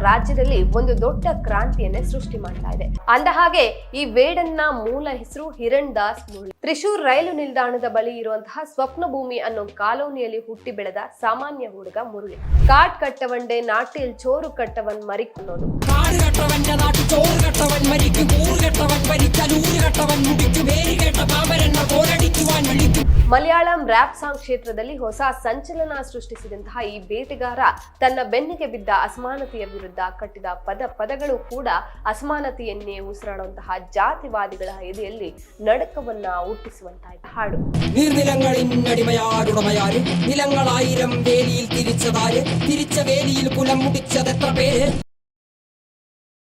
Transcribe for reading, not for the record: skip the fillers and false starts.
ರಾಜ್ಯದಲ್ಲಿ ಒಂದು ದೊಡ್ಡ ಕ್ರಾಂತಿಯನ್ನೇ ಸೃಷ್ಟಿ ಮಾಡ್ತಾ ಇದೆ. ಅಂದ ಹಾಗೆ ಈ ವೇಡನ್ನ ಮೂಲ ಹೆಸರು ಹಿರಣ್ ದಾಸ್ ಮುರಳಿ. ತ್ರಿಶೂರ್ ರೈಲು ನಿಲ್ದಾಣದ ಬಳಿ ಇರುವಂತಹ ಸ್ವಪ್ನ ಭೂಮಿ ಅನ್ನೋ ಕಾಲೋನಿಯಲ್ಲಿ ಹುಟ್ಟಿ ಬೆಳೆದ ಸಾಮಾನ್ಯ ಹುಡುಗ ಮುರಳಿ. ಕಾಟ್ ಕಟ್ಟವಂಡೆ ನಾಟಿಲ್ ಚೋರು ಕಟ್ಟವನ್ ಮರಿಕ್ ಅನ್ನೋದು. ಮಲಯಾಳಂ ರ್ಯಾಪ್ ಸಾಂಗ್ ಕ್ಷೇತ್ರದಲ್ಲಿ ಹೊಸ ಸಂಚಲನ ಸೃಷ್ಟಿಸಿದಂತಹ ಈ ಬೇಟೆಗಾರ ತನ್ನ ಬೆನ್ನಿಗೆ ಬಿದ್ದ ಅಸಮಾನತೆಯ ವಿರುದ್ಧ ಕಟ್ಟಿದ ಪದಗಳು ಕೂಡ ಅಸಮಾನತೆಯನ್ನೇ ಉಸಿರಾಡುವಂತಹ ಜಾತಿವಾದಿಗಳ ಎದೆಯಲ್ಲಿ ನಡುಕವನ್ನ ಹುಟ್ಟಿಸುವಂತಹ ಹಾಡು. നിലങ്ങളായിരം വേലിയിൽ തിരിച്ചതാര് തിരിച്ച വേലിയിൽ കുലം മുടിച്ചതെത്ര പേര്.